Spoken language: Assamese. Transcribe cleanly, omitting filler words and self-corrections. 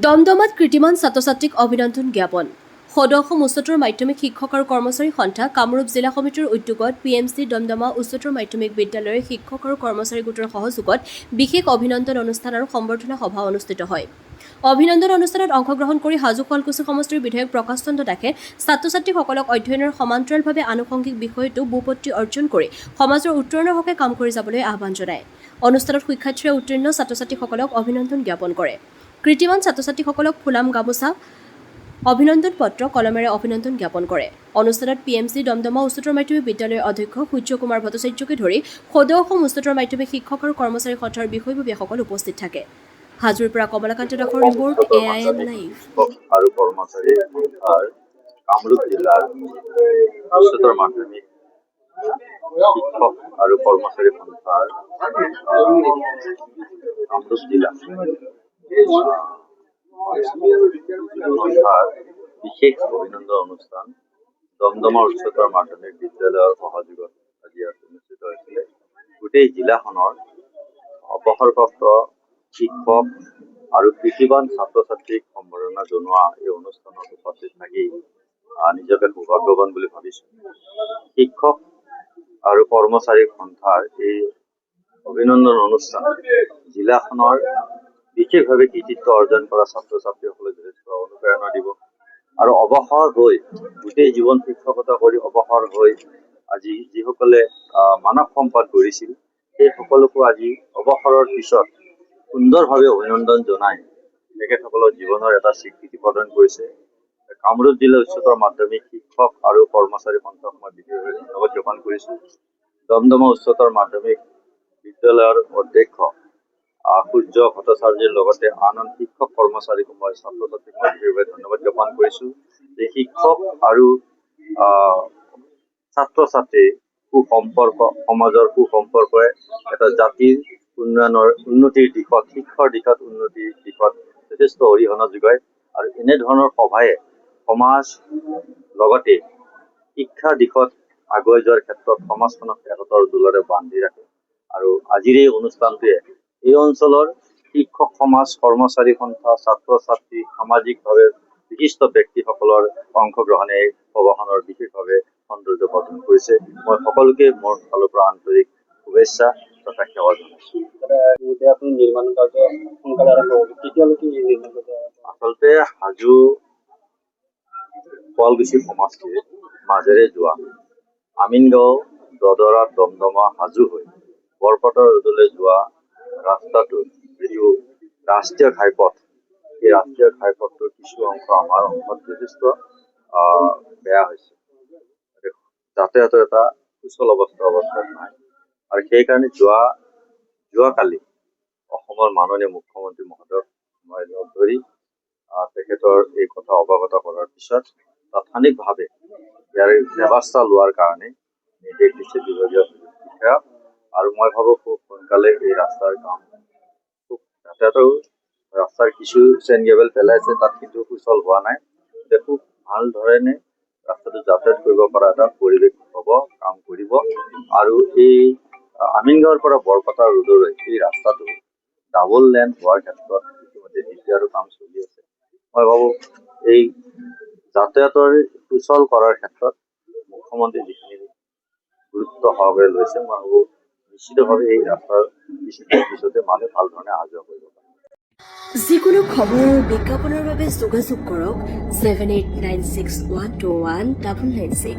দমদমাত কৃতিমান ছাত্ৰ-ছাত্ৰীক অভিনন্দন জ্ঞাপন। সদৌ উচ্চতৰ মাধ্যমিক শিক্ষক আৰু কৰ্মচাৰী সন্থা কামৰূপ জিলা সমিতিৰ উদ্যোগত PMC দমদমা উচ্চতৰ মাধ্যমিক বিদ্যালয়ৰ শিক্ষক আৰু কৰ্মচাৰী গোটৰ সহযোগত বিশেষ অভিনন্দন অনুষ্ঠান আৰু সম্বৰ্ধনা সভা অনুষ্ঠিত হয়। অভিনন্দন অনুষ্ঠানত অংশগ্ৰহণ কৰি হাজো শুৱালকুছি সমষ্টিৰ বিধায়ক প্ৰকাশ চন্দ্ৰ দাসে ছাত্ৰ-ছাত্ৰীসকলক অধ্যয়নৰ সমান্তৰালভাৱে আনুষংগিক বিষয়টো বুপত্তি অৰ্জন কৰি সমাজৰ উত্তৰণৰ হকে কাম কৰি যাবলৈ আহ্বান জনায়। অনুষ্ঠানত শিক্ষাৰ্থীৰে উত্তীৰ্ণ ছাত্ৰ-ছাত্ৰীসকলক অভিনন্দন জ্ঞাপন কৰে। কৃতিমান ছাত্ৰ-ছাত্ৰীসকলক ফুলাম গামোচা অভিনন্দন পত্ৰ কলমেৰে অভিনন্দন জ্ঞাপন কৰে। অনুষ্ঠানত PMC দমদমা উচ্চতৰ মাধ্যমিক বিদ্যালয়ৰ অধ্যক্ষ সূৰ্য কুমাৰ ভট্টাচাৰ্যকে ধৰি সদৌ অসম উচ্চতৰ মাধ্যমিক শিক্ষক আৰু কৰ্মচাৰী সন্থাৰ বিষয়ববীয়াসকল উপস্থিত থাকে। হাজোৰ পৰা কমলাকান্ত দাসৰ ৰিপৰ্ট AIN লাইভ। আৰু কৰ্মচাৰী সন্থাৰ কামৰূপ জিলাৰ উচ্চতৰ মাধ্যমিক শিক্ষক আৰু কৰ্মচাৰী সন্থাৰ কামৰূপ জিলা সন্থাৰ বিশেষ অভিনন্দন অনুষ্ঠান দমদমা উচ্চতৰ মাধ্যমিক বিদ্যালয়ৰ সহযোগত আজি অনুষ্ঠিত হৈছিলে। গোটেই জিলাখনৰ অৱসৰপ্ৰাপ্ত শিক্ষক আৰু কৃতিমান ছাত্ৰ-ছাত্ৰীক সম্বৰ্ধনা জনোৱা এই অনুষ্ঠানত উপস্থিত থাকি নিজকে সৌভাগ্যৱান বুলি ভাবিছোঁ। শিক্ষক আৰু কৰ্মচাৰী সন্থাৰ এই অভিনন্দন অনুষ্ঠান জিলাখনৰ বিশেষভাৱে কৃতিত্ব অৰ্জন কৰা ছাত্ৰ-ছাত্ৰীসকলে যথেষ্ট অনুপ্ৰেৰণা দিব আৰু অৱসৰ হৈ গোটেই জীৱন শিক্ষকতা কৰি অৱসৰ হৈ আজি যিসকলে মানৱ সম্পদ গঢ়িছিল সেই সকলোকো আজি অৱসৰৰ পিছত সুন্দৰভাৱে অভিনন্দন জনাই তেখেতসকলৰ জীৱনৰ এটা স্বীকৃতি প্ৰদান কৰিছে। কামৰূপ জিলা উচ্চতৰ মাধ্যমিক শিক্ষক আৰু কৰ্মচাৰী সন্থাক মই বিশেষভাৱে ধন্যবাদ জ্ঞাপন কৰিছোঁ। দমদমা উচ্চতৰ মাধ্যমিক বিদ্যালয়ৰ অধ্যক্ষ সূৰ্য ভট্টাচাৰ্যৰ লগতে আন শিক্ষক কৰ্মচাৰীক মই ছাত্ৰ-ছাত্ৰীক মই বিশেষভাৱে ধন্যবাদ জ্ঞাপন কৰিছোঁ। যে শিক্ষক আৰু ছাত্ৰ-ছাত্ৰীৰ সুসম্পৰ্ক সমাজৰ সুসম্পৰ্কই এটা জাতিৰ উন্নতিৰ দিশত শিক্ষাৰ দিশত উন্নতিৰ দিশত যথেষ্ট অৰিহণা যোগায় আৰু এনেধৰণৰ সভাই সমাজ লগতে শিক্ষাৰ দিশত আগুৱাই যোৱাৰ ক্ষেত্ৰত সমাজখনক একতাৰ দোলেৰে বান্ধি ৰাখে আৰু আজিৰ এই অনুষ্ঠানটোৱে এই অঞ্চলৰ শিক্ষক সমাজ কৰ্মচাৰী সন্থা ছাত্ৰ-ছাত্ৰী সামাজিকভাৱে বিশিষ্ট ব্যক্তিসকলৰ অংশগ্ৰহণে সভাখনৰ বিশেষভাৱে সৌন্দৰ্য প্ৰদান কৰিছে। মই সকলোকে মোৰ ফালৰ পৰা আন্তৰিক শুভেচ্ছা তথা সেৱা জনাইছোঁ। আচলতে হাজো শুৱালকুছি সমষ্টিৰ মাজেৰে যোৱা আমিনগাঁও দদৰা দমদমা হাজো হৈ বৰপেটা ৰোডলৈ যোৱা ৰাস্তাটো যিটো ৰাষ্ট্ৰীয় ঘাইপথ এই ৰাষ্ট্ৰীয় ঘাইপথটোৰ কিছু অংশ আমাৰ অংশত যথেষ্ট বেয়া হৈছে। যাতায়াতৰ এটা সুচল অৱস্থাত নাই আৰু সেইকাৰণে যোৱাকালি অসমৰ মাননীয় মুখ্যমন্ত্ৰী মহোদয়ক মই লগ ধৰি তেখেতৰ এই কথা অৱগত কৰাৰ পিছত তাৎক্ষণিকভাৱে ইয়াৰ ব্যৱস্থা লোৱাৰ কাৰণে নিৰ্দেশ দিছে বিভাগীয় বিষয়া আৰু মই ভাবোঁ খুব সোনকালে এই ৰাস্তাৰ কাম যাতায়াতৰ ৰাস্তাৰ কিছু চেন গেবেল পেলাইছে তাত কিন্তু সুচল হোৱা নাই। খুব ভাল ধৰণে ৰাস্তাটো যাতায়াত কৰিব পৰা এটা পৰিৱেশ হ'ব কাম কৰিব আৰু এই আমিনগাঁৱৰ পৰা বৰপেটা ৰোডলৈ এই ৰাস্তাটো ডাবল লেন হোৱাৰ ক্ষেত্ৰত ইতিমধ্যে দ্বিতীয়টো কাম চলি আছে। মই ভাবোঁ এই যাতায়াতৰ সুচল কৰাৰ ক্ষেত্ৰত মুখ্যমন্ত্ৰী যিখিনি গুৰুত্ব সহকাৰে লৈছে মই ভাবোঁ নিশ্চিতভাৱে এই ৰাস্তাৰ পিছতে মানুহে ভাল ধৰণে অহা যোৱা কৰিব পাৰে। যিকোনো খবৰ আৰু বিজ্ঞাপনৰ বাবে যোগাযোগ কৰক 7896121996।